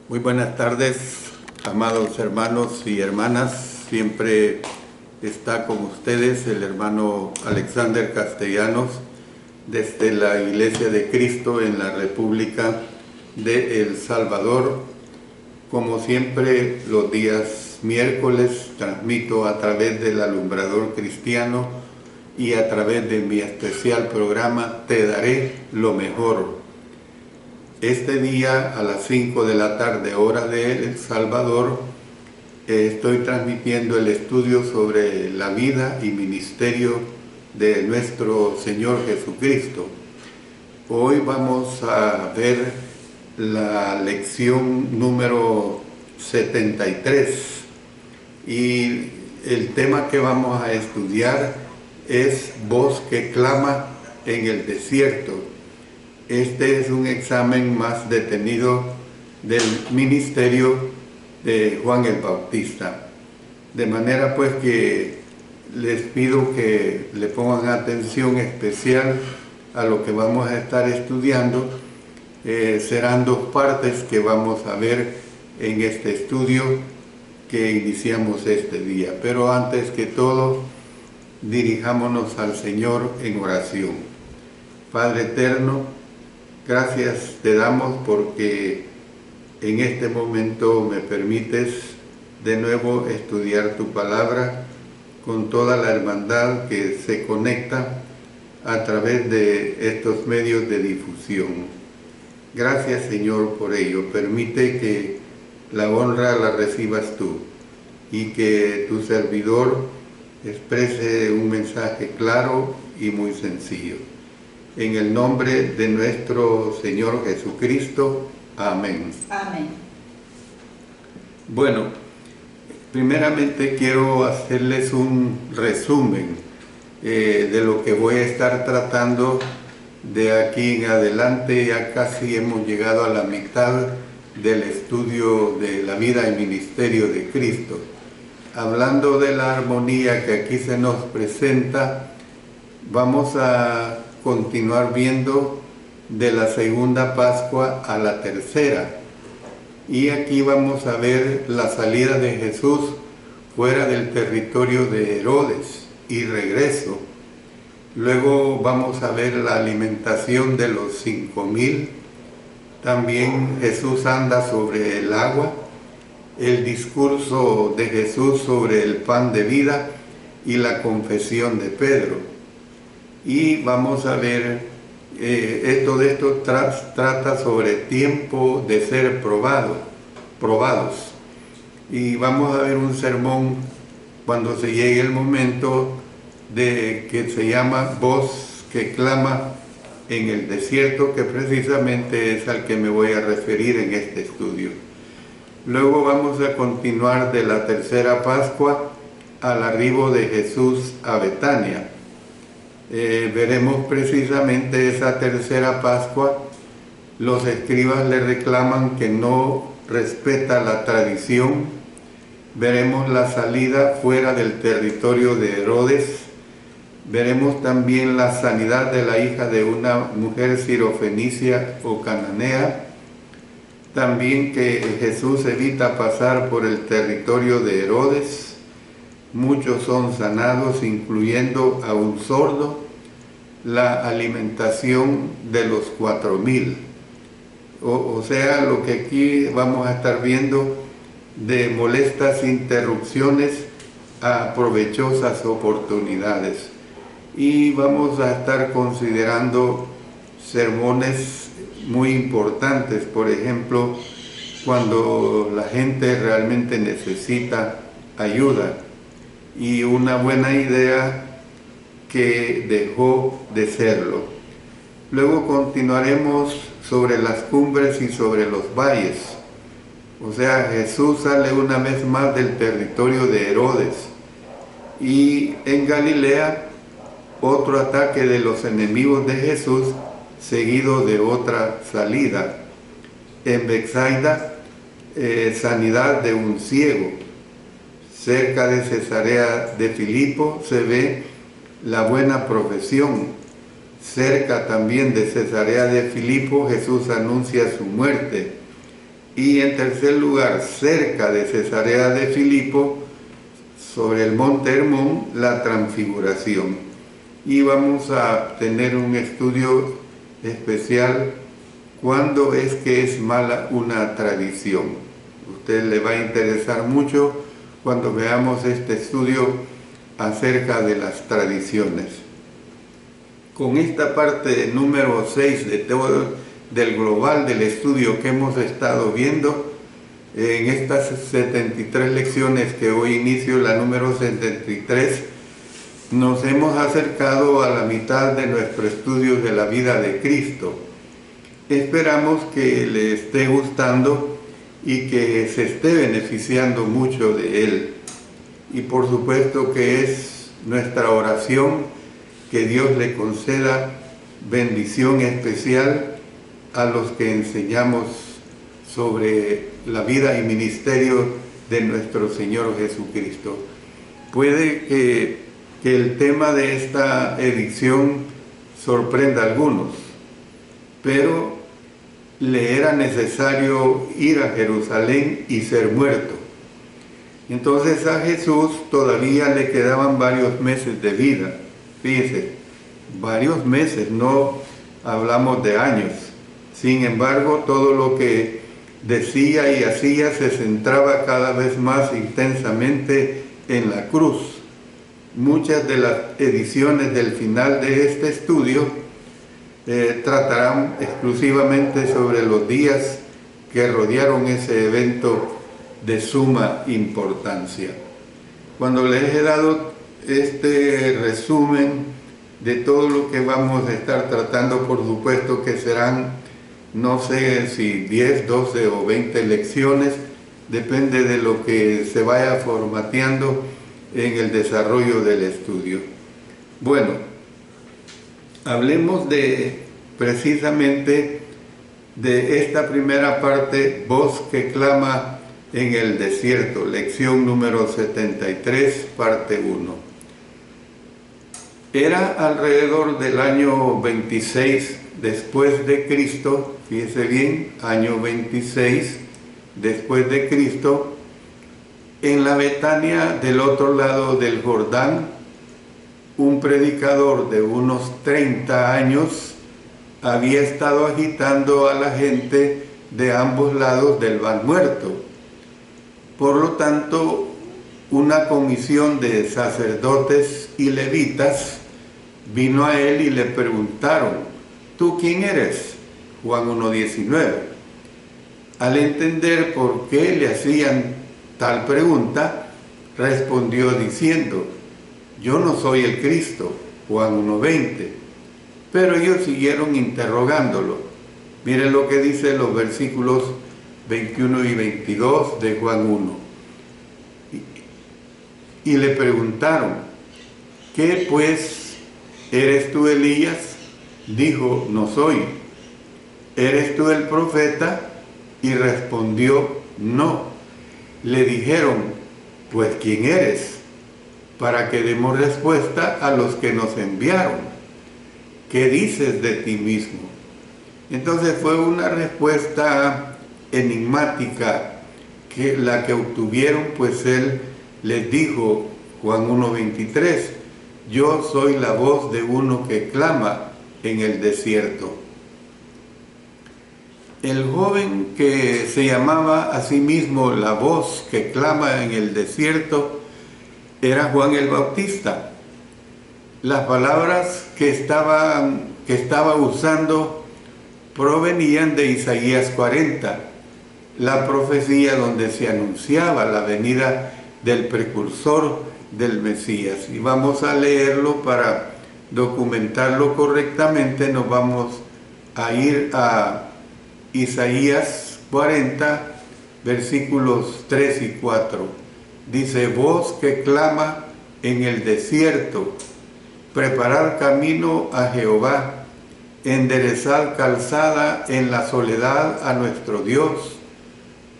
Muy buenas tardes, amados hermanos y hermanas. Siempre está con ustedes el hermano Alexander Castellanos desde la Iglesia de Cristo en la República de El Salvador. Como siempre, los días miércoles transmito a través del Alumbrador Cristiano y a través de mi especial programa Te Daré lo Mejor. Este día a las 5 de la tarde, hora de El Salvador, estoy transmitiendo el estudio sobre la vida y ministerio de nuestro Señor Jesucristo. Hoy vamos a ver la lección número 73 y el tema que vamos a estudiar es Voz que clama en el desierto. Este es un examen más detenido del ministerio de Juan el Bautista. De manera pues que les pido que le pongan atención especial a lo que vamos a estar estudiando. Serán dos partes que vamos a ver en este estudio que iniciamos este día. Pero antes que todo, dirijámonos al Señor en oración. Padre eterno, gracias te damos porque en este momento me permites de nuevo estudiar tu palabra con toda la hermandad que se conecta a través de estos medios de difusión. Gracias, Señor, por ello. Permite que la honra la recibas tú y que tu servidor exprese un mensaje claro y muy sencillo. En el nombre de nuestro Señor Jesucristo. Amén. Amén. Bueno, primeramente quiero hacerles un resumen de lo que voy a estar tratando de aquí en adelante. Ya casi hemos llegado a la mitad del estudio de la vida y ministerio de Cristo. Hablando de la armonía que aquí se nos presenta, vamos a continuar viendo de la segunda Pascua a la tercera. Y aquí vamos a ver la salida de Jesús fuera del territorio de Herodes y regreso. Luego vamos a ver la alimentación de los 5,000. También Jesús anda sobre el agua, el discurso de Jesús sobre el pan de vida y la confesión de Pedro. Y vamos a ver, esto trata sobre tiempo de ser probados. Y vamos a ver un sermón cuando se llegue el momento que se llama Voz que clama en el desierto, que precisamente es al que me voy a referir en este estudio. Luego vamos a continuar de la tercera Pascua al arribo de Jesús a Betania. Veremos precisamente esa tercera Pascua. Los escribas le reclaman que no respeta la tradición. Veremos la salida fuera del territorio de Herodes. Veremos también la sanidad de la hija de una mujer sirofenicia o cananea. También que Jesús evita pasar por el territorio de Herodes. Muchos son sanados, incluyendo a un sordo. La alimentación de los 4,000. O sea, lo que aquí vamos a estar viendo de molestas interrupciones a provechosas oportunidades. Y vamos a estar considerando sermones muy importantes, por ejemplo, cuando la gente realmente necesita ayuda. Y una buena idea que dejó de serlo. Luego continuaremos sobre las cumbres y sobre los valles. O sea, Jesús sale una vez más del territorio de Herodes. Y en Galilea, otro ataque de los enemigos de Jesús, seguido de otra salida. En Betsaida, sanidad de un ciego. Cerca de Cesarea de Filipo se ve la buena profesión. Cerca también de Cesarea de Filipo, Jesús anuncia su muerte. y en tercer lugar, cerca de Cesarea de Filipo, sobre el monte Hermón, la transfiguración. Y vamos a tener un estudio especial, ¿cuándo es que es mala una tradición? A usted le va a interesar mucho cuando veamos este estudio acerca de las tradiciones. Con esta parte número 6 de todo, del global del estudio que hemos estado viendo, en estas 73 lecciones que hoy inicio, la número 73, nos hemos acercado a la mitad de nuestro estudio de la vida de Cristo. Esperamos que le esté gustando y que se esté beneficiando mucho de él. Y por supuesto que es nuestra oración que Dios le conceda bendición especial a los que enseñamos sobre la vida y ministerio de nuestro Señor Jesucristo. Puede que el tema de esta edición sorprenda a algunos, pero le era necesario ir a Jerusalén y ser muerto. Entonces a Jesús todavía le quedaban varios meses de vida. Fíjense, varios meses, no hablamos de años. Sin embargo, todo lo que decía y hacía se centraba cada vez más intensamente en la cruz. Muchas de las ediciones del final de este estudio tratarán exclusivamente sobre los días que rodearon ese evento de suma importancia. Cuando les he dado este resumen de todo lo que vamos a estar tratando, por supuesto que serán, no sé si 10, 12 o 20 lecciones, depende de lo que se vaya formateando en el desarrollo del estudio. Bueno, hablemos precisamente de esta primera parte, voz que clama en el desierto, lección número 73, parte 1. Era alrededor del año 26 después de Cristo, fíjese bien, año 26 después de Cristo, en la Betania del otro lado del Jordán, un predicador de unos 30 años había estado agitando a la gente de ambos lados del Mar Muerto. Por lo tanto, una comisión de sacerdotes y levitas vino a él y le preguntaron: ¿tú quién eres? Juan 1:19. Al entender por qué le hacían tal pregunta, respondió diciendo: yo no soy el Cristo, Juan 1:20. Pero ellos siguieron interrogándolo. Miren lo que dice los versículos 21 y 22 de Juan 1. Y le preguntaron: ¿qué pues? ¿Eres tú Elías? Dijo: no soy. ¿Eres tú el profeta? Y respondió: no. Le dijeron: pues ¿quién eres? Para que demos respuesta a los que nos enviaron. ¿Qué dices de ti mismo? Entonces fue una respuesta enigmática la que obtuvieron, pues él les dijo, Juan 1:23, yo soy la voz de uno que clama en el desierto. El joven que se llamaba a sí mismo la voz que clama en el desierto era Juan el Bautista. Las palabras que estaba usando provenían de Isaías 40, la profecía donde se anunciaba la venida del precursor del Mesías. Y vamos a leerlo para documentarlo correctamente. Nos vamos a ir a Isaías 40, versículos 3 y 4. Dice: voz que clama en el desierto, preparad camino a Jehová, enderezad calzada en la soledad a nuestro Dios.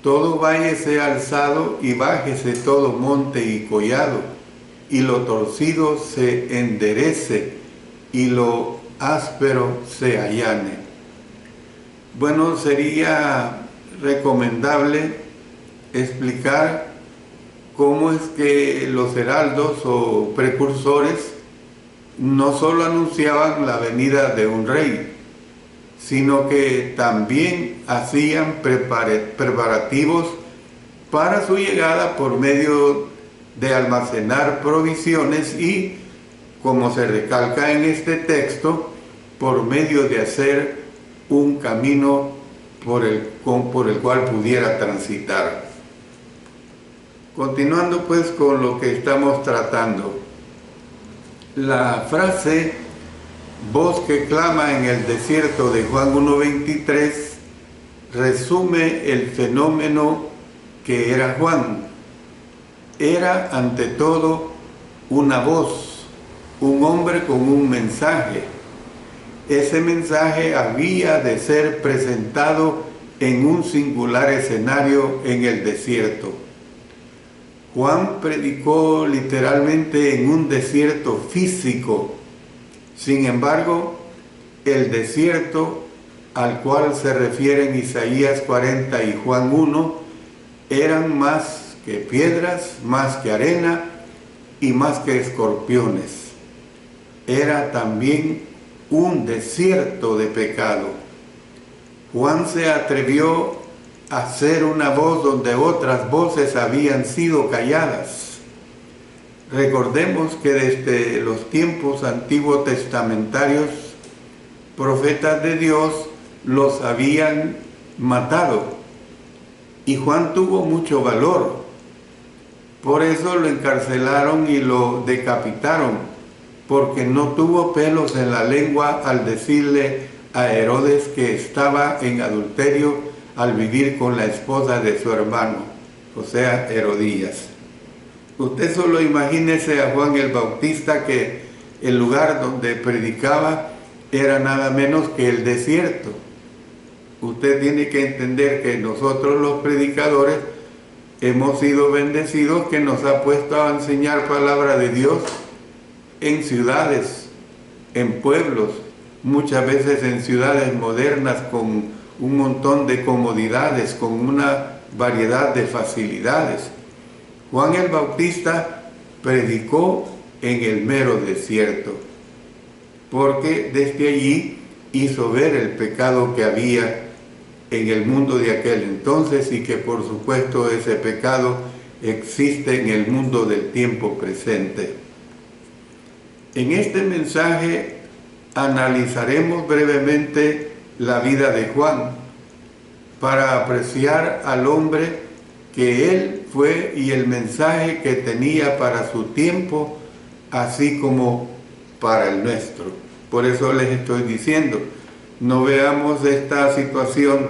Todo valle sea alzado y bájese todo monte y collado, y lo torcido se enderece y lo áspero se allane. Bueno, sería recomendable explicar cómo es que los heraldos o precursores no solo anunciaban la venida de un rey, sino que también hacían preparativos para su llegada por medio de almacenar provisiones y, como se recalca en este texto, por medio de hacer un camino por el cual pudiera transitar. Continuando pues con lo que estamos tratando, la frase voz que clama en el desierto de Juan 1:23 resume el fenómeno que era Juan. Era ante todo una voz, un hombre con un mensaje. Ese mensaje había de ser presentado en un singular escenario en el desierto. Juan predicó literalmente en un desierto físico. Sin embargo, el desierto al cual se refieren Isaías 40 y Juan 1 eran más que piedras, más que arena y más que escorpiones. Era también un desierto de pecado. Juan se atrevió a ser una voz donde otras voces habían sido calladas. Recordemos que desde los tiempos antiguos testamentarios, profetas de Dios los habían matado. Y Juan tuvo mucho valor. Por eso lo encarcelaron y lo decapitaron, porque no tuvo pelos en la lengua al decirle a Herodes que estaba en adulterio al vivir con la esposa de su hermano, o sea, Herodías. Usted solo imagínese a Juan el Bautista, que el lugar donde predicaba era nada menos que el desierto. Usted tiene que entender que nosotros los predicadores hemos sido bendecidos, que nos ha puesto a enseñar palabra de Dios en ciudades, en pueblos, muchas veces en ciudades modernas con un montón de comodidades, con una variedad de facilidades. Juan el Bautista predicó en el mero desierto, porque desde allí hizo ver el pecado que había en el mundo de aquel entonces y que por supuesto ese pecado existe en el mundo del tiempo presente. En este mensaje analizaremos brevemente la vida de Juan para apreciar al hombre que él fue y el mensaje que tenía para su tiempo, así como para el nuestro. Por eso les estoy diciendo, no veamos esta situación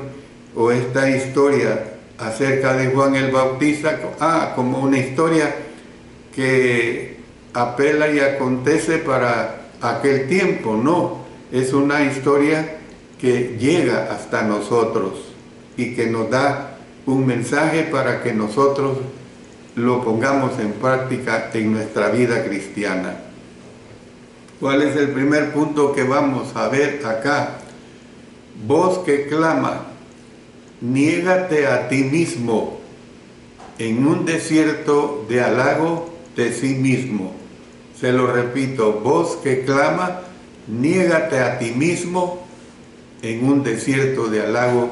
o esta historia acerca de Juan el Bautista como una historia que apela y acontece para aquel tiempo. No, es una historia que llega hasta nosotros y que nos da un mensaje para que nosotros lo pongamos en práctica en nuestra vida cristiana. ¿Cuál es el primer punto que vamos a ver acá? Voz que clama, niégate a ti mismo en un desierto de halago de sí mismo. Se lo repito, voz que clama, niégate a ti mismo en un desierto de halago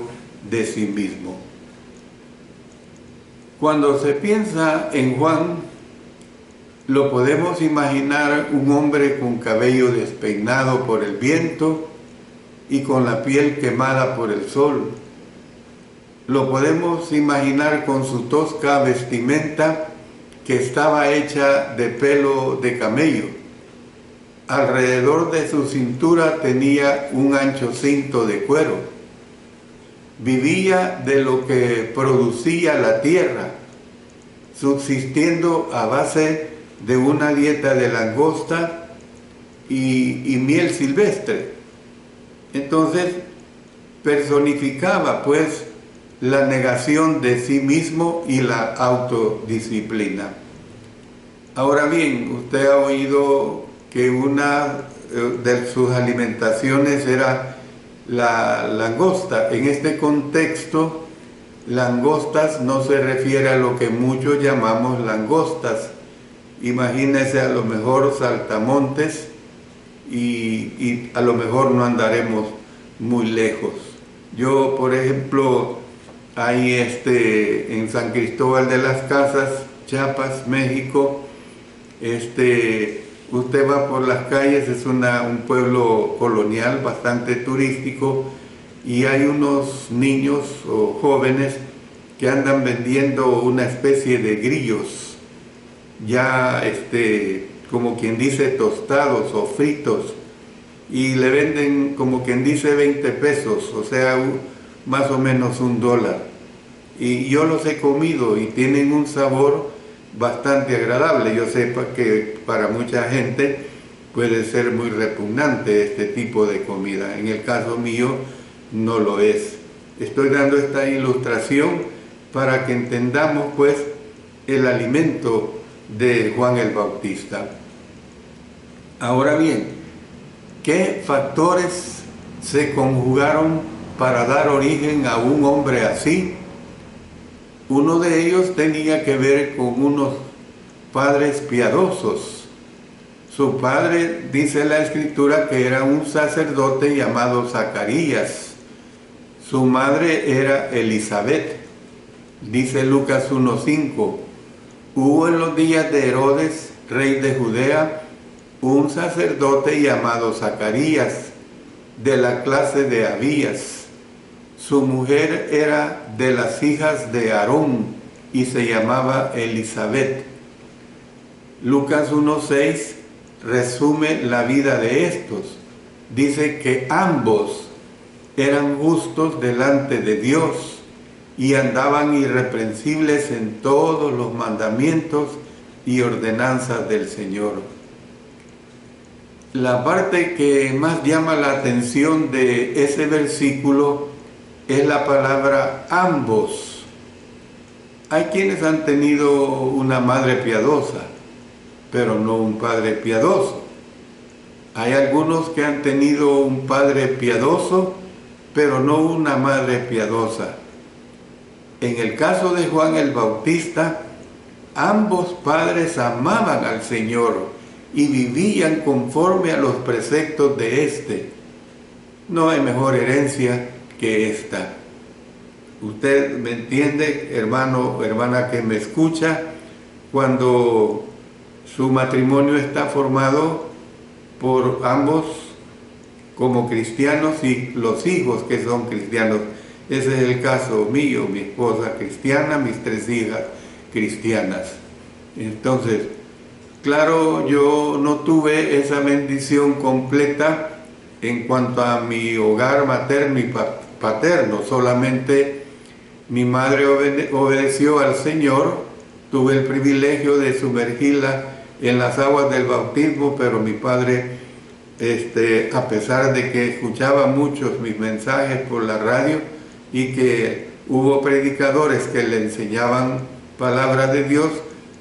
de sí mismo. Cuando se piensa en Juan, lo podemos imaginar un hombre con cabello despeinado por el viento y con la piel quemada por el sol. Lo podemos imaginar con su tosca vestimenta que estaba hecha de pelo de camello. Alrededor de su cintura tenía un ancho cinto de cuero. Vivía de lo que producía la tierra, subsistiendo a base de una dieta de langosta y miel silvestre. Entonces personificaba pues la negación de sí mismo y la autodisciplina. Ahora bien, usted ha oído que una de sus alimentaciones era la langosta. En este contexto Langostas no se refiere a lo que muchos llamamos langostas. Imagínense a lo mejor saltamontes y a lo mejor no andaremos muy lejos. Yo, por ejemplo, ahí en San Cristóbal de las Casas, Chiapas, México, usted va por las calles, es un pueblo colonial bastante turístico, y hay unos niños o jóvenes que andan vendiendo una especie de grillos, ya como quien dice tostados o fritos, y le venden como quien dice 20 pesos, o sea, más o menos $1. Y yo los he comido y tienen un sabor bastante agradable. Yo sé que para mucha gente puede ser muy repugnante este tipo de comida. En el caso mío no lo es. Estoy dando esta ilustración para que entendamos pues el alimento de Juan el Bautista. Ahora bien, ¿qué factores se conjugaron para dar origen a un hombre así? Uno de ellos tenía que ver con unos padres piadosos. Su padre, dice la Escritura, que era un sacerdote llamado Zacarías. Su madre era Elizabeth. Dice Lucas 1:5. Hubo en los días de Herodes, rey de Judea, un sacerdote llamado Zacarías, de la clase de Abías. Su mujer era de las hijas de Aarón y se llamaba Elizabeth. Lucas 1:6 resume la vida de estos. Dice que ambos eran justos delante de Dios y andaban irreprensibles en todos los mandamientos y ordenanzas del Señor. La parte que más llama la atención de ese versículo es la palabra ambos. Hay quienes han tenido una madre piadosa, pero no un padre piadoso. Hay algunos que han tenido un padre piadoso, pero no una madre piadosa. En el caso de Juan el Bautista, ambos padres amaban al Señor y vivían conforme a los preceptos de éste. No hay mejor herencia que esta. Usted me entiende, hermano o hermana que me escucha, cuando su matrimonio está formado por ambos como cristianos y los hijos que son cristianos. Ese es el caso mío, mi esposa cristiana, mis 3 hijas cristianas. Entonces, claro, yo no tuve esa bendición completa en cuanto a mi hogar materno y paterno. Solamente mi madre obedeció al Señor. Tuve el privilegio de sumergirla en las aguas del bautismo, pero mi padre, a pesar de que escuchaba muchos mis mensajes por la radio y que hubo predicadores que le enseñaban palabras de Dios,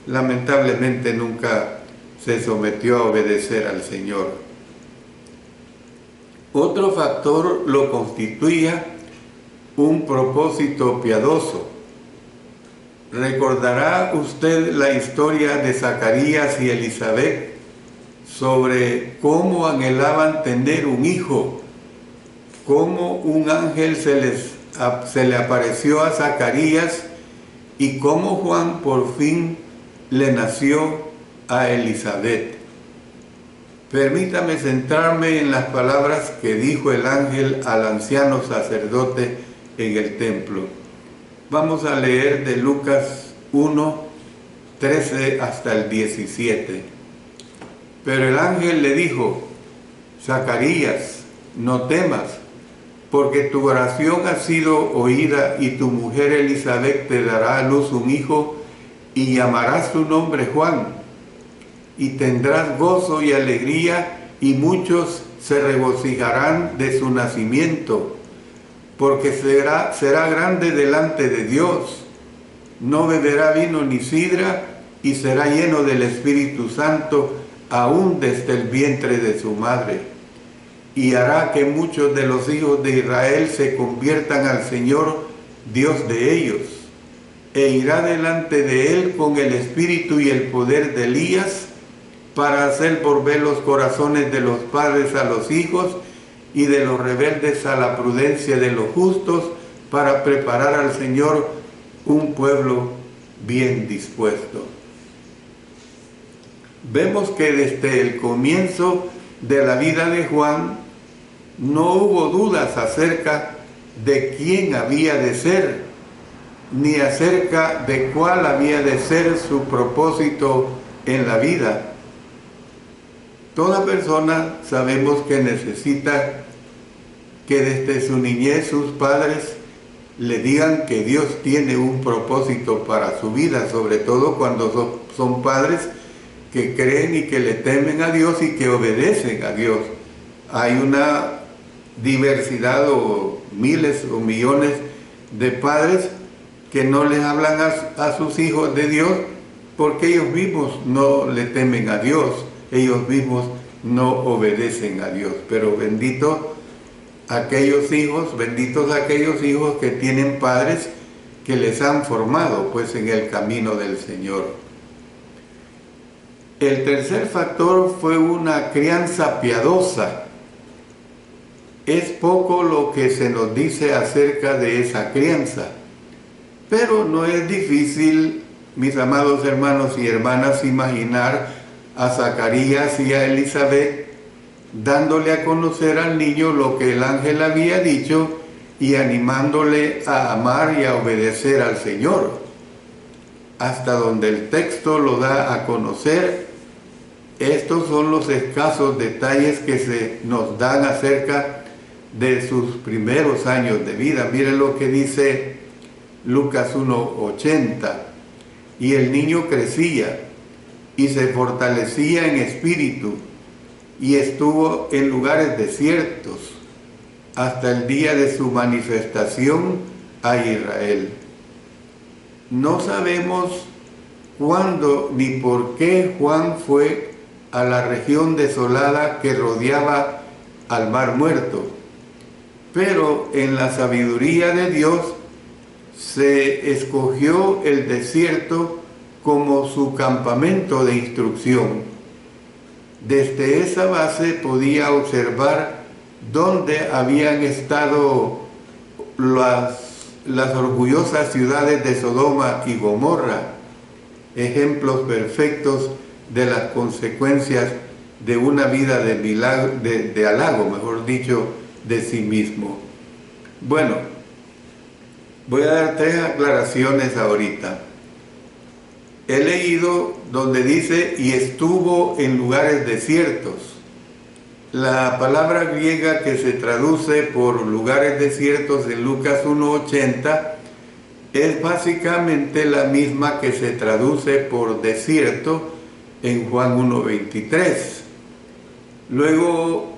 lamentablemente nunca se sometió a obedecer al Señor. Otro factor lo constituía un propósito piadoso. ¿Recordará usted la historia de Zacarías y Elizabeth sobre cómo anhelaban tener un hijo? Cómo un ángel se le apareció a Zacarías y cómo Juan por fin le nació a Elizabeth. Permítame centrarme en las palabras que dijo el ángel al anciano sacerdote en el templo. Vamos a leer de Lucas 1:13 hasta el 17. Pero el ángel le dijo: Zacarías, no temas, porque tu oración ha sido oída y tu mujer Elizabeth te dará a luz un hijo y llamarás su nombre Juan. Y tendrás gozo y alegría, y muchos se regocijarán de su nacimiento, porque será grande delante de Dios. No beberá vino ni sidra, y será lleno del Espíritu Santo, aún desde el vientre de su madre. Y hará que muchos de los hijos de Israel se conviertan al Señor, Dios de ellos, e irá delante de él con el espíritu y el poder de Elías, para hacer volver los corazones de los padres a los hijos y de los rebeldes a la prudencia de los justos, para preparar al Señor un pueblo bien dispuesto. Vemos que desde el comienzo de la vida de Juan no hubo dudas acerca de quién había de ser, ni acerca de cuál había de ser su propósito en la vida. Toda persona sabemos que necesita que desde su niñez sus padres le digan que Dios tiene un propósito para su vida, sobre todo cuando son padres que creen y que le temen a Dios y que obedecen a Dios. Hay una diversidad o miles o millones de padres que no les hablan a sus hijos de Dios porque ellos mismos no le temen a Dios, ellos mismos no obedecen a Dios. Pero benditos aquellos hijos que tienen padres que les han formado pues en el camino del Señor. El tercer factor fue una crianza piadosa. Es poco lo que se nos dice acerca de esa crianza, pero no es difícil, mis amados hermanos y hermanas, imaginar a Zacarías y a Elizabeth dándole a conocer al niño lo que el ángel había dicho y animándole a amar y a obedecer al Señor. Hasta donde el texto lo da a conocer, estos son los escasos detalles que se nos dan acerca de sus primeros años de vida. Miren lo que dice Lucas 1:80. Y el niño crecía y se fortalecía en espíritu y estuvo en lugares desiertos hasta el día de su manifestación a Israel. No sabemos cuándo ni por qué Juan fue a la región desolada que rodeaba al Mar Muerto, pero en la sabiduría de Dios se escogió el desierto como su campamento de instrucción. Desde esa base podía observar dónde habían estado las orgullosas ciudades de Sodoma y Gomorra, ejemplos perfectos de las consecuencias de una vida de halago, mejor dicho, de sí mismo. Bueno, voy a dar 3 aclaraciones ahorita. He leído donde dice, y estuvo en lugares desiertos. La palabra griega que se traduce por lugares desiertos en Lucas 1:80 es básicamente la misma que se traduce por desierto en Juan 1:23. Luego,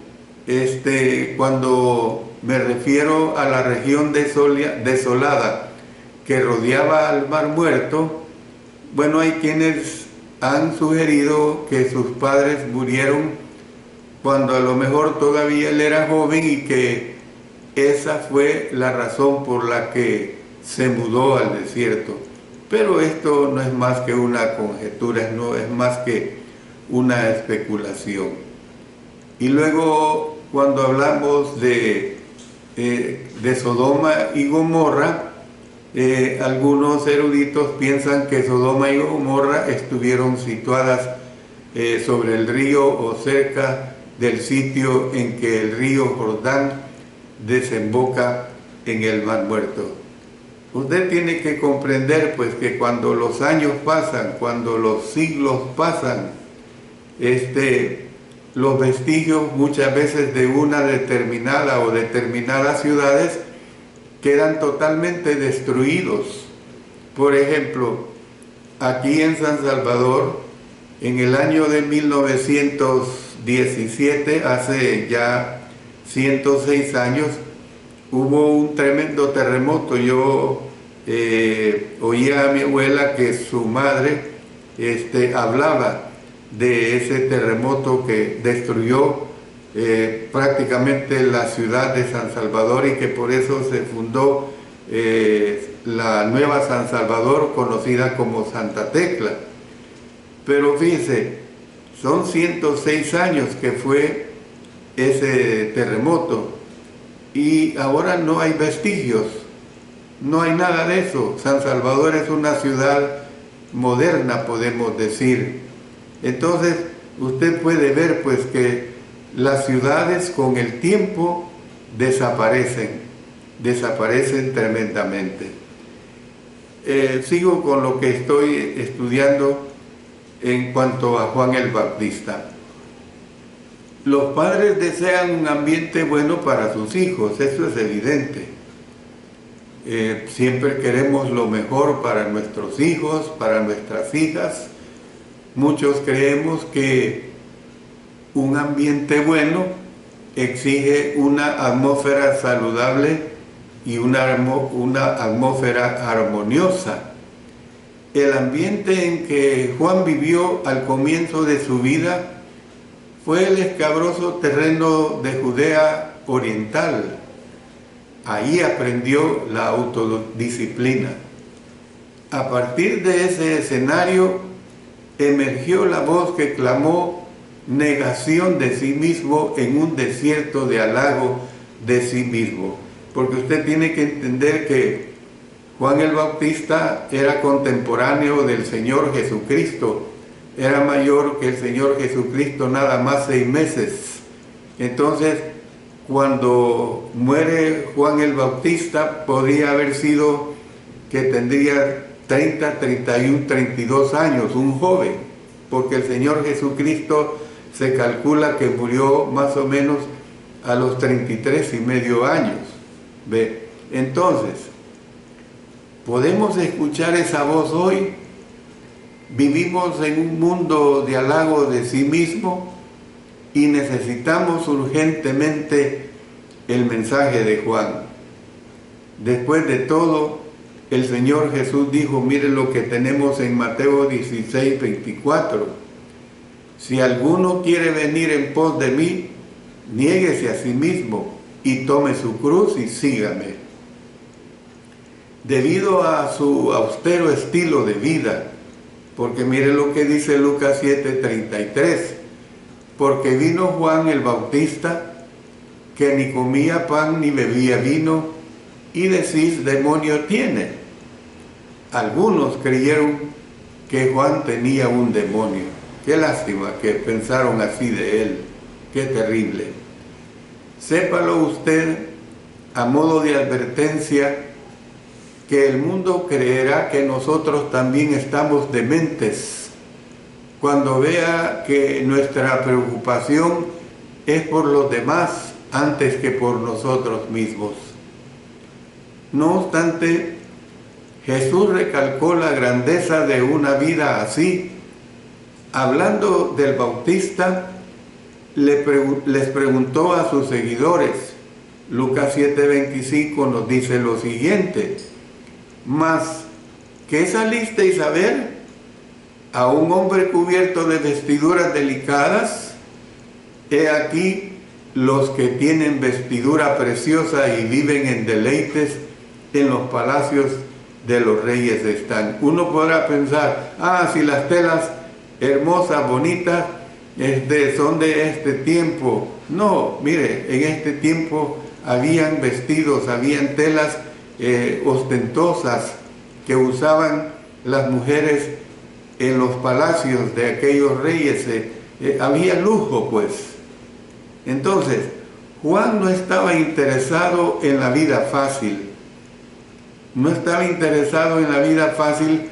cuando me refiero a la región desolada que rodeaba al Mar Muerto, bueno, hay quienes han sugerido que sus padres murieron cuando a lo mejor todavía él era joven y que esa fue la razón por la que se mudó al desierto. Pero esto no es más que una conjetura, no es más que una especulación. Y luego, cuando hablamos de Sodoma y Gomorra, algunos eruditos piensan que Sodoma y Gomorra estuvieron situadas sobre el río o cerca del sitio en que el río Jordán desemboca en el Mar Muerto. Usted tiene que comprender pues que cuando los años pasan, cuando los siglos pasan, los vestigios muchas veces de una determinada o determinadas ciudades quedan totalmente destruidos. Por ejemplo, aquí en San Salvador, en el año de 1917, hace ya 106 años, hubo un tremendo terremoto. Yo oía a mi abuela que su madre hablaba de ese terremoto que destruyó prácticamente la ciudad de San Salvador y que por eso se fundó la nueva San Salvador, conocida como Santa Tecla. Pero fíjense, son 106 años que fue ese terremoto y ahora no hay vestigios, no hay nada de eso. San Salvador es una ciudad moderna, podemos decir. Entonces, usted puede ver pues que las ciudades con el tiempo desaparecen tremendamente. Sigo con lo que estoy estudiando en cuanto a Juan el Bautista. Los padres desean un ambiente bueno para sus hijos, eso es evidente. Siempre queremos lo mejor para nuestros hijos, para nuestras hijas. Muchos creemos que un ambiente bueno exige una atmósfera saludable y una atmósfera armoniosa. El ambiente en que Juan vivió al comienzo de su vida fue el escabroso terreno de Judea oriental. Ahí aprendió la autodisciplina. A partir de ese escenario emergió la voz que clamó negación de sí mismo en un desierto de halago de sí mismo. Porque usted tiene que entender que Juan el Bautista era contemporáneo del Señor Jesucristo. Era mayor que el Señor Jesucristo nada más 6 meses. Entonces, cuando muere Juan el Bautista, podría haber sido que tendría 30, 31, 32 años, un joven, porque el Señor Jesucristo se calcula que murió más o menos a los 33 y medio años. ¿Ve? Entonces, ¿podemos escuchar esa voz hoy? Vivimos en un mundo de halago de sí mismo y necesitamos urgentemente el mensaje de Juan. Después de todo, el Señor Jesús dijo, miren lo que tenemos en Mateo 16, 24. Si alguno quiere venir en pos de mí, niéguese a sí mismo y tome su cruz y sígame. Debido a su austero estilo de vida, porque mire lo que dice Lucas 7:33, porque vino Juan el Bautista, que ni comía pan ni bebía vino, y decís, demonio tiene. Algunos creyeron que Juan tenía un demonio. Qué lástima que pensaron así de él, qué terrible. Sépalo usted, a modo de advertencia, que el mundo creerá que nosotros también estamos dementes cuando vea que nuestra preocupación es por los demás antes que por nosotros mismos. No obstante, Jesús recalcó la grandeza de una vida así. Hablando del Bautista, les preguntó a sus seguidores. Lucas 7:25 nos dice lo siguiente: mas, ¿qué salisteis a ver? ¿A un hombre cubierto de vestiduras delicadas? He aquí, los que tienen vestidura preciosa y viven en deleites en los palacios de los reyes están. Uno podrá pensar, si las telas hermosas, bonitas, son de este tiempo. No, mire, en este tiempo habían vestidos, habían telas ostentosas que usaban las mujeres en los palacios de aquellos reyes. Había lujo, pues. Entonces, Juan no estaba interesado en la vida fácil. No estaba interesado en la vida fácil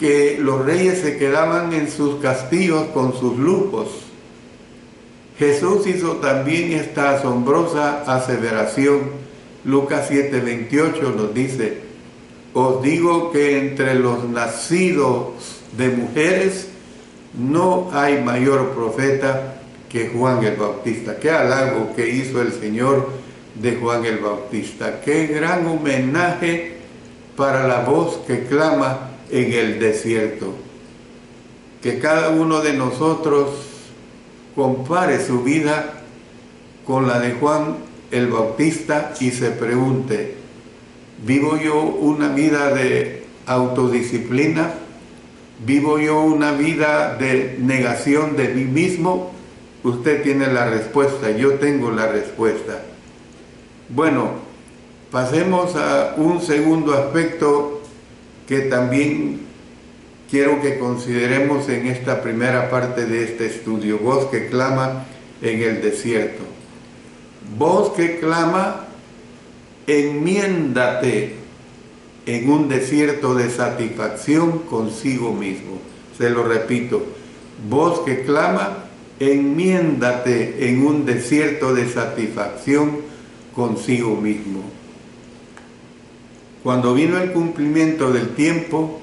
que los reyes se quedaban en sus castillos con sus lujos. Jesús hizo también esta asombrosa aseveración. Lucas 7:28 nos dice, os digo que entre los nacidos de mujeres no hay mayor profeta que Juan el Bautista. Qué halago que hizo el Señor de Juan el Bautista. Qué gran homenaje para la voz que clama en el desierto. Que cada uno de nosotros compare su vida con la de Juan el Bautista y se pregunte, ¿Vivo yo una vida de autodisciplina? ¿Vivo yo una vida de negación de mí mismo? Usted tiene la respuesta, yo tengo la respuesta. Bueno, pasemos a un segundo aspecto que también quiero que consideremos en esta primera parte de este estudio. Voz que clama en el desierto. Voz que clama, enmiéndate en un desierto de satisfacción consigo mismo. Se lo repito, voz que clama, enmiéndate en un desierto de satisfacción consigo mismo. Cuando vino el cumplimiento del tiempo,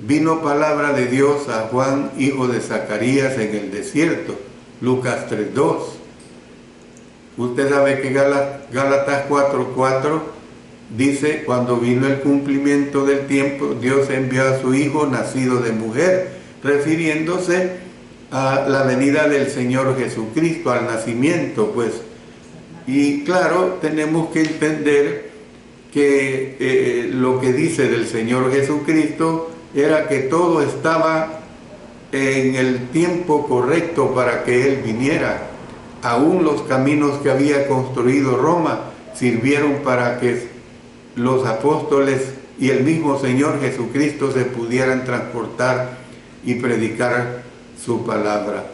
vino palabra de Dios a Juan, hijo de Zacarías, en el desierto. Lucas 3:2. Usted sabe que Gálatas 4:4 dice, cuando vino el cumplimiento del tiempo, Dios envió a su Hijo nacido de mujer, refiriéndose a la venida del Señor Jesucristo, al nacimiento, pues. Y claro, tenemos que entender que lo que dice del Señor Jesucristo era que todo estaba en el tiempo correcto para que Él viniera. Aún los caminos que había construido Roma sirvieron para que los apóstoles y el mismo Señor Jesucristo se pudieran transportar y predicar su palabra.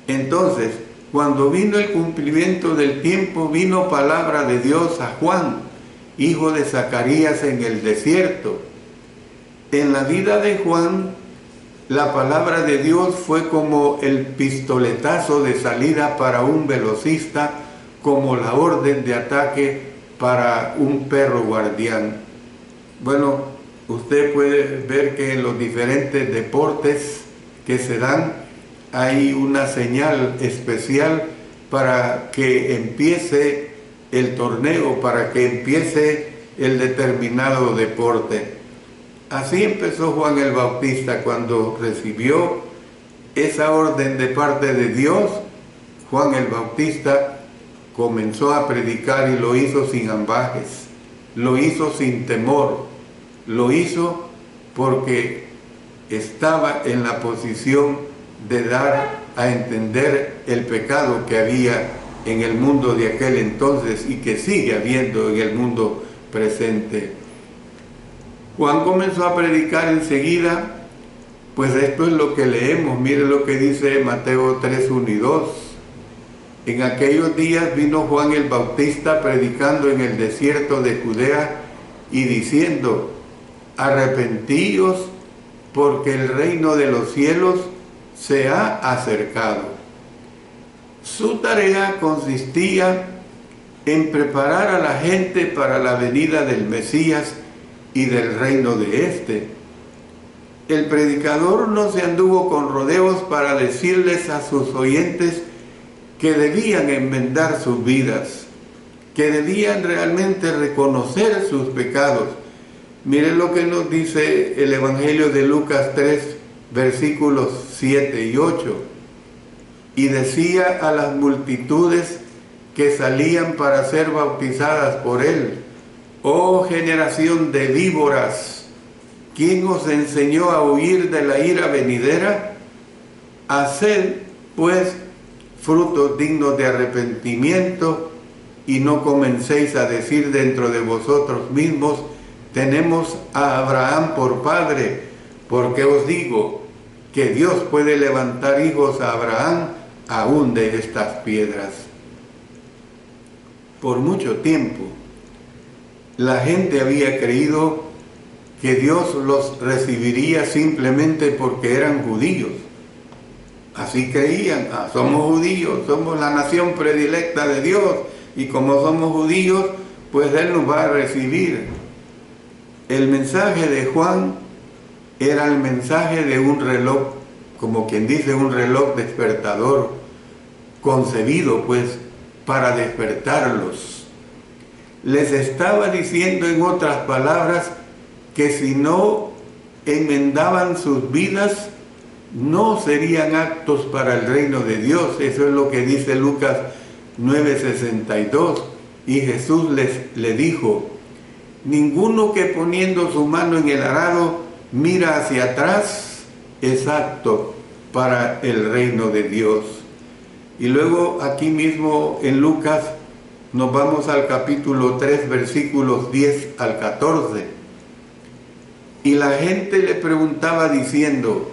Entonces, cuando vino el cumplimiento del tiempo, vino palabra de Dios a Juan, hijo de Zacarías, en el desierto. En la vida de Juan, la palabra de Dios fue como el pistoletazo de salida para un velocista, como la orden de ataque para un perro guardián. Bueno, usted puede ver que en los diferentes deportes que se dan, hay una señal especial para que empiece el torneo, para que empiece el determinado deporte. Así empezó Juan el Bautista cuando recibió esa orden de parte de Dios. Juan el Bautista comenzó a predicar y lo hizo sin ambajes, lo hizo sin temor, lo hizo porque estaba en la posición de dar a entender el pecado que había en el mundo de aquel entonces y que sigue habiendo en el mundo presente. Juan comenzó a predicar enseguida, pues esto es lo que leemos. Mire lo que dice Mateo 3:1 y 2. En aquellos días vino Juan el Bautista predicando en el desierto de Judea y diciendo, arrepentíos porque el reino de los cielos se ha acercado. Su tarea consistía en preparar a la gente para la venida del Mesías y del reino de éste. El predicador no se anduvo con rodeos para decirles a sus oyentes que debían enmendar sus vidas, que debían realmente reconocer sus pecados. Miren lo que nos dice el Evangelio de Lucas 3, versículos 7 y 8. Y decía a las multitudes que salían para ser bautizadas por él, oh generación de víboras, ¿quién os enseñó a huir de la ira venidera? Haced, pues, frutos dignos de arrepentimiento, y no comencéis a decir dentro de vosotros mismos, tenemos a Abraham por padre, porque os digo que Dios puede levantar hijos a Abraham aún de estas piedras. Por mucho tiempo, la gente había creído que Dios los recibiría simplemente porque eran judíos. Así creían, somos judíos, somos la nación predilecta de Dios, y como somos judíos, pues Él nos va a recibir. El mensaje de Juan era el mensaje de un reloj, como quien dice, un reloj despertador, concebido pues para despertarlos. Les estaba diciendo, en otras palabras, que si no enmendaban sus vidas, no serían aptos para el reino de Dios. Eso es lo que dice Lucas 9:62. Y Jesús le dijo, ninguno que poniendo su mano en el arado mira hacia atrás es apto para el reino de Dios. Y luego aquí mismo en Lucas nos vamos al capítulo 3, versículos 10 al 14. Y la gente le preguntaba diciendo,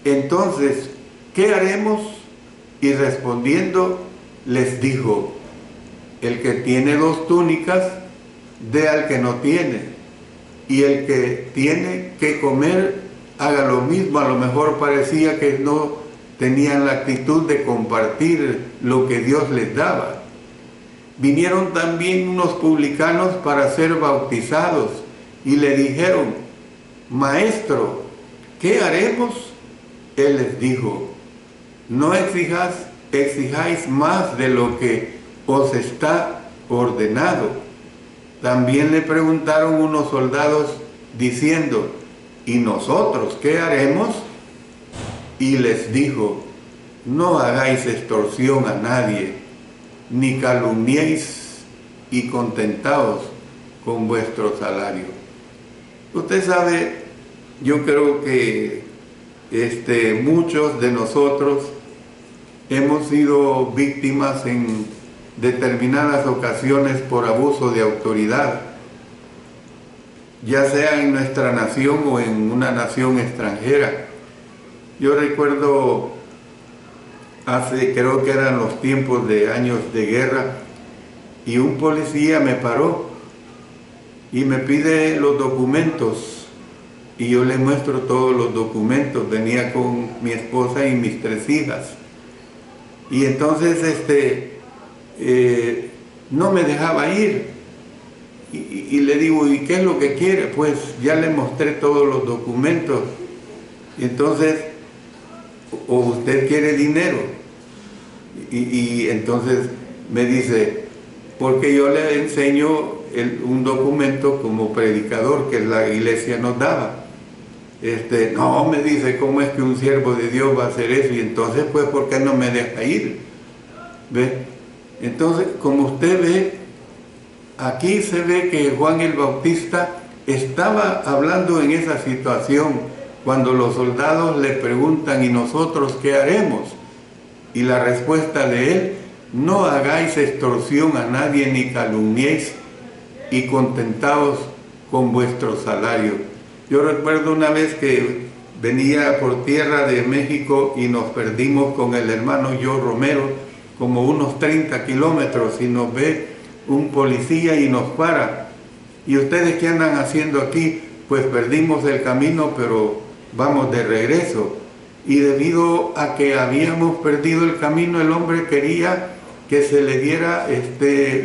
entonces, ¿qué haremos? Y respondiendo les dijo, el que tiene 2 túnicas, dé al que no tiene, y el que tiene que comer, haga lo mismo. A lo mejor parecía que no tenían la actitud de compartir lo que Dios les daba. Vinieron también unos publicanos para ser bautizados, y le dijeron, Maestro, ¿qué haremos? Él les dijo, no exijáis más de lo que os está ordenado. También le preguntaron unos soldados diciendo, ¿y nosotros qué haremos? Y les dijo, no hagáis extorsión a nadie, ni calumniéis, y contentaos con vuestro salario. Usted sabe, yo creo que muchos de nosotros hemos sido víctimas en determinadas ocasiones por abuso de autoridad, ya sea en nuestra nación o en una nación extranjera. Yo recuerdo creo que eran los tiempos de años de guerra, y un policía me paró y me pide los documentos, y yo le muestro todos los documentos. Venía con mi esposa y mis 3 hijas, y entonces no me dejaba ir, y le digo, ¿y qué es lo que quiere? Pues ya le mostré todos los documentos. Y entonces, o usted quiere dinero. Y entonces me dice, porque yo le enseño un documento como predicador que la iglesia nos daba. No, me dice, ¿cómo es que un siervo de Dios va a hacer eso? Y entonces, pues, ¿por qué no me deja ir? ¿Ve? Entonces, como usted ve, aquí se ve que Juan el Bautista estaba hablando en esa situación cuando los soldados le preguntan, ¿y nosotros qué haremos? Y la respuesta de él, no hagáis extorsión a nadie ni calumniéis, y contentaos con vuestro salario. Yo recuerdo una vez que venía por tierra de México y nos perdimos con el hermano Joe Romero, como unos 30 kilómetros, y nos ve un policía y nos para. ¿Y ustedes qué andan haciendo aquí? Pues perdimos el camino, pero vamos de regreso. Y debido a que habíamos perdido el camino, el hombre quería que se le diera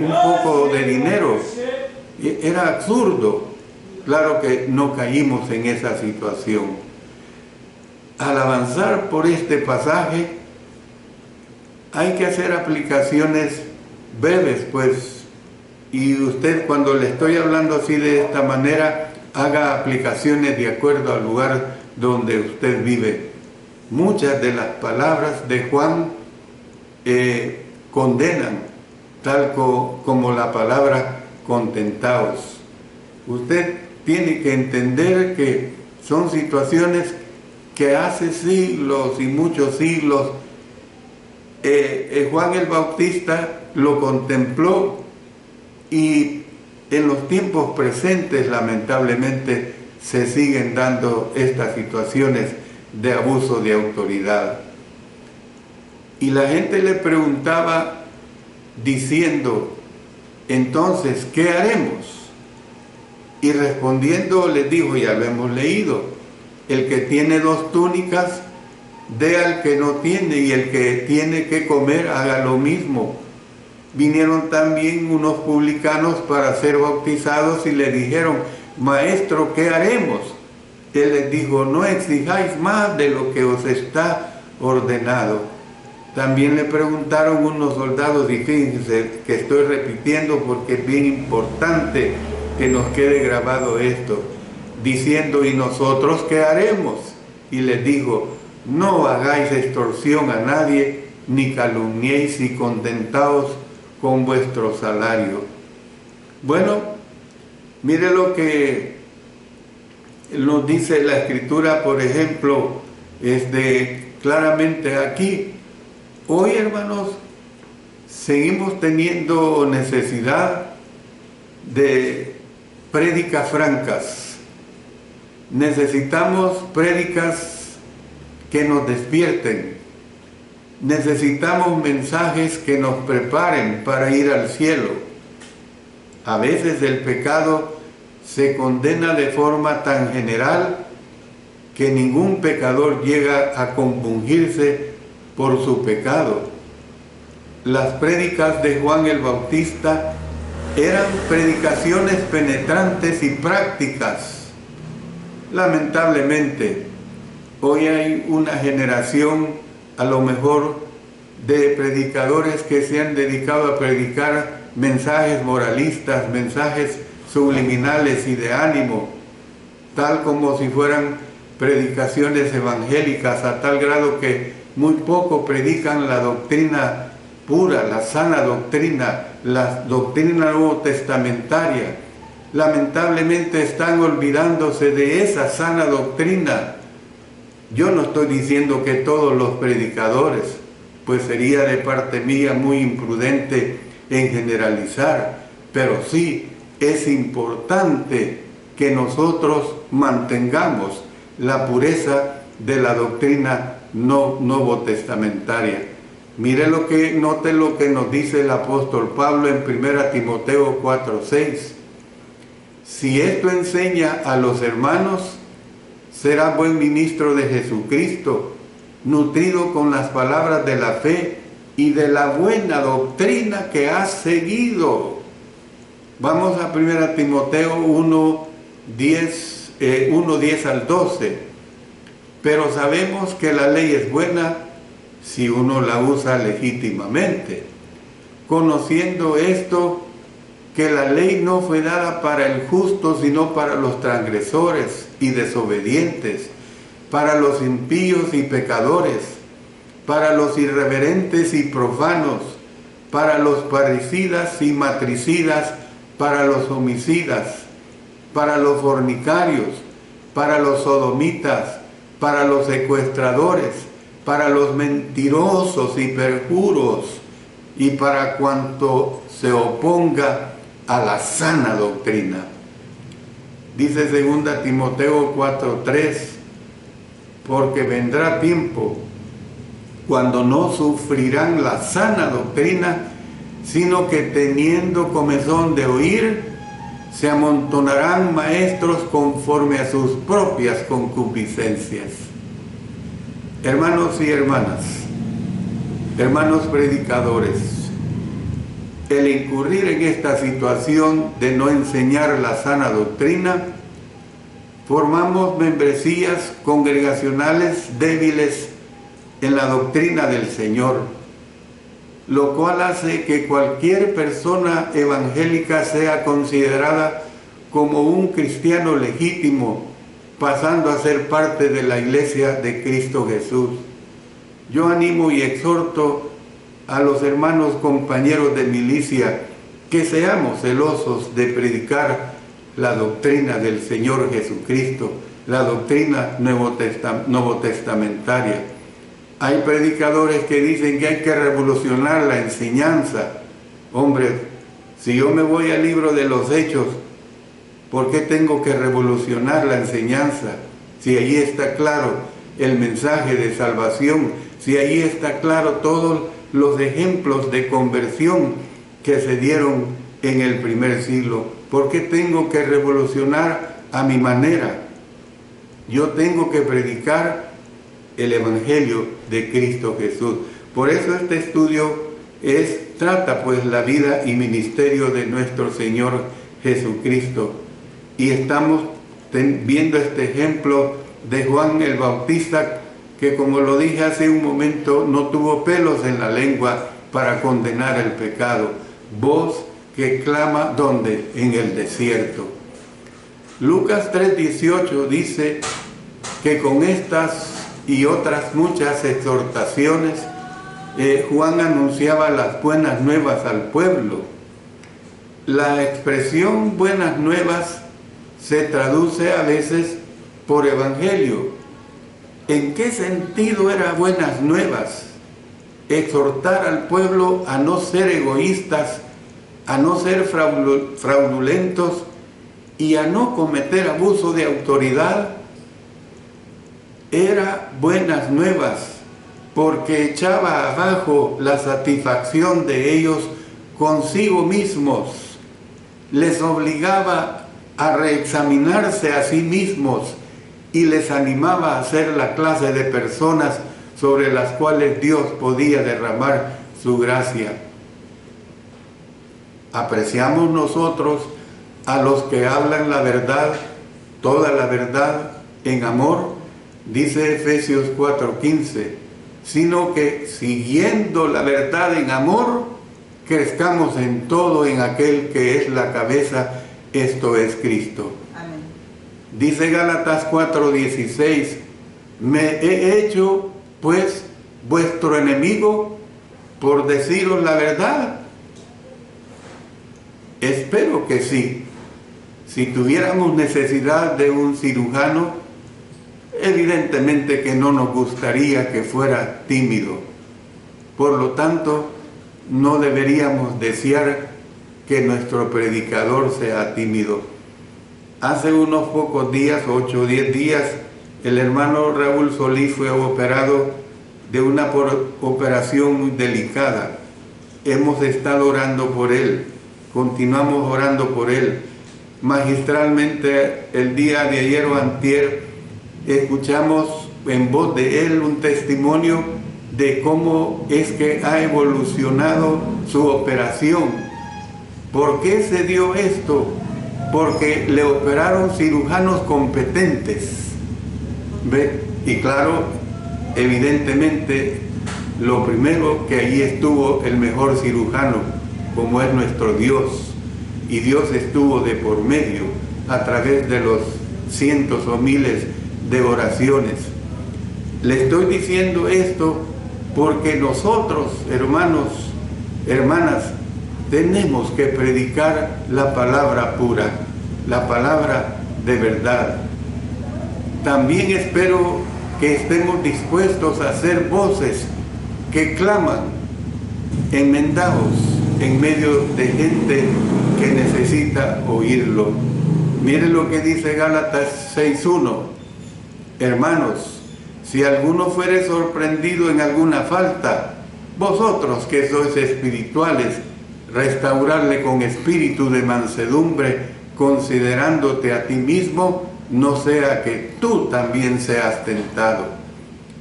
un poco de dinero. Era absurdo. Claro que no caímos en esa situación. Al avanzar por este pasaje, hay que hacer aplicaciones breves, pues, y usted, cuando le estoy hablando así de esta manera, haga aplicaciones de acuerdo al lugar donde usted vive. Muchas de las palabras de Juan condenan, tal como la palabra contentaos. Usted tiene que entender que son situaciones que hace siglos y muchos siglos Juan el Bautista lo contempló, y en los tiempos presentes lamentablemente se siguen dando estas situaciones de abuso de autoridad. Y la gente le preguntaba diciendo, entonces, ¿qué haremos? Y respondiendo les dijo, ya lo hemos leído, el que tiene 2 túnicas, dé al que no tiene, y el que tiene que comer, haga lo mismo. Vinieron también unos publicanos para ser bautizados y le dijeron, Maestro, ¿qué haremos? Él les dijo, no exijáis más de lo que os está ordenado. También le preguntaron unos soldados, y fíjense que estoy repitiendo porque es bien importante que nos quede grabado esto, diciendo, ¿y nosotros qué haremos? Y les dijo, no hagáis extorsión a nadie, ni calumniéis, y contentaos con vuestro salario. Bueno, Mire lo que nos dice la Escritura, por ejemplo, claramente aquí. Hoy, hermanos, seguimos teniendo necesidad de prédicas francas. Necesitamos prédicas que nos despierten. Necesitamos mensajes que nos preparen para ir al cielo. A veces el pecado se condena de forma tan general que ningún pecador llega a compungirse por su pecado. Las prédicas de Juan el Bautista eran predicaciones penetrantes y prácticas. Lamentablemente, hoy hay una generación, a lo mejor, de predicadores que se han dedicado a predicar mensajes moralistas, mensajes subliminales y de ánimo, tal como si fueran predicaciones evangélicas, a tal grado que muy poco predican la doctrina pura, la sana doctrina, la doctrina nuevo testamentaria. Lamentablemente están olvidándose de esa sana doctrina. Yo no estoy diciendo que todos los predicadores, pues sería de parte mía muy imprudente en generalizar, pero sí es importante que nosotros mantengamos la pureza de la doctrina nuevo testamentaria. Note lo que nos dice el apóstol Pablo en 1 Timoteo 4:6. Si esto enseña a los hermanos, será buen ministro de Jesucristo, nutrido con las palabras de la fe y de la buena doctrina que has seguido. Vamos a 1 Timoteo 1:10 al 12. Pero sabemos que la ley es buena si uno la usa legítimamente, conociendo esto, que la ley no fue dada para el justo, sino para los transgresores y desobedientes, para los impíos y pecadores, para los irreverentes y profanos, para los parricidas y matricidas, para los homicidas, para los fornicarios, para los sodomitas, para los secuestradores, para los mentirosos y perjuros, y para cuanto se oponga a la sana doctrina. Dice 2 Timoteo 4:3, porque vendrá tiempo cuando no sufrirán la sana doctrina, sino que teniendo comezón de oír, se amontonarán maestros conforme a sus propias concupiscencias. Hermanos y hermanas, hermanos predicadores, el incurrir en esta situación de no enseñar la sana doctrina, formamos membresías congregacionales débiles en la doctrina del Señor, lo cual hace que cualquier persona evangélica sea considerada como un cristiano legítimo, pasando a ser parte de la iglesia de Cristo Jesús. Yo animo y exhorto a los hermanos compañeros de milicia que seamos celosos de predicar la doctrina del Señor Jesucristo, la doctrina nuevo testamentaria. Hay predicadores que dicen que hay que revolucionar la enseñanza. Hombre, si yo me voy al libro de los Hechos, ¿por qué tengo que revolucionar la enseñanza? Si allí está claro el mensaje de salvación, si allí está claro todos los ejemplos de conversión que se dieron en el primer siglo. ¿Por qué tengo que revolucionar a mi manera? Yo tengo que predicar el Evangelio de Cristo Jesús. Por eso este estudio trata pues la vida y ministerio de nuestro Señor Jesucristo. Y estamos viendo este ejemplo de Juan el Bautista, que como lo dije hace un momento, no tuvo pelos en la lengua para condenar el pecado. Voz que clama, ¿dónde? En el desierto. Lucas 3:18 dice que con estas y otras muchas exhortaciones, Juan anunciaba las buenas nuevas al pueblo. la expresión buenas nuevas se traduce a veces por evangelio. ¿En qué sentido era buenas nuevas? Exhortar al pueblo a no ser egoístas, a no ser fraudulentos y a no cometer abuso de autoridad. Era buenas nuevas porque echaba abajo la satisfacción de ellos consigo mismos, les obligaba a reexaminarse a sí mismos y les animaba a ser la clase de personas sobre las cuales Dios podía derramar su gracia. Apreciamos nosotros a los que hablan la verdad, toda la verdad en amor, dice Efesios 4:15, sino que siguiendo la verdad en amor, crezcamos en todo en aquel que es la cabeza, esto es Cristo. Amén. Dice Gálatas 4:16, me he hecho pues vuestro enemigo por deciros la verdad. Espero que sí. Si tuviéramos necesidad de un cirujano, evidentemente que no nos gustaría que fuera tímido. Por lo tanto, no deberíamos desear que nuestro predicador sea tímido. Hace unos pocos días, 8 o 10 días, el hermano Raúl Solís fue operado de una operación muy delicada. Hemos estado orando por él, continuamos orando por él. Magistralmente, el día de ayer o antier, escuchamos en voz de él un testimonio de cómo es que ha evolucionado su operación. ¿Por qué se dio esto? Porque le operaron cirujanos competentes. ¿Ve? Y claro, evidentemente, lo primero que allí estuvo el mejor cirujano, como es nuestro Dios. Y Dios estuvo de por medio a través de los cientos o miles de oraciones. Le estoy diciendo esto porque nosotros, hermanos, hermanas, tenemos que predicar la palabra pura, la palabra de verdad. También espero que estemos dispuestos a ser voces que claman enmendados en medio de gente que necesita oírlo. Miren lo que dice Gálatas 6:1. Hermanos, si alguno fuere sorprendido en alguna falta, vosotros que sois espirituales, restaurarle con espíritu de mansedumbre, considerándote a ti mismo, no sea que tú también seas tentado.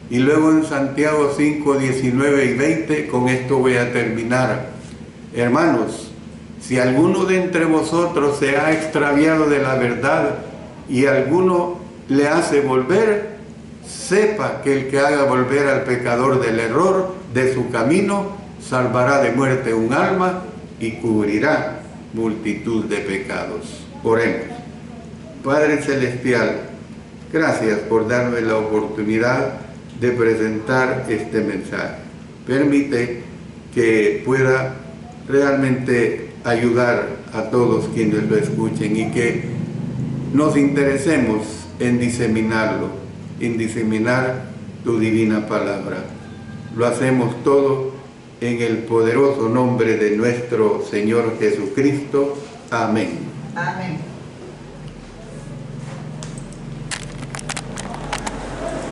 Y luego en Santiago 5:19 y 20, con esto voy a terminar. Hermanos, si alguno de entre vosotros se ha extraviado de la verdad y alguno le hace volver, sepa que el que haga volver al pecador del error de su camino, salvará de muerte un alma y cubrirá multitud de pecados. Oremos. Padre Celestial, gracias por darme la oportunidad de presentar este mensaje. Permite que pueda realmente ayudar a todos quienes lo escuchen y que nos interesemos en diseminarlo, en diseminar tu divina palabra. Lo hacemos todo en el poderoso nombre de nuestro Señor Jesucristo. Amén. Amén.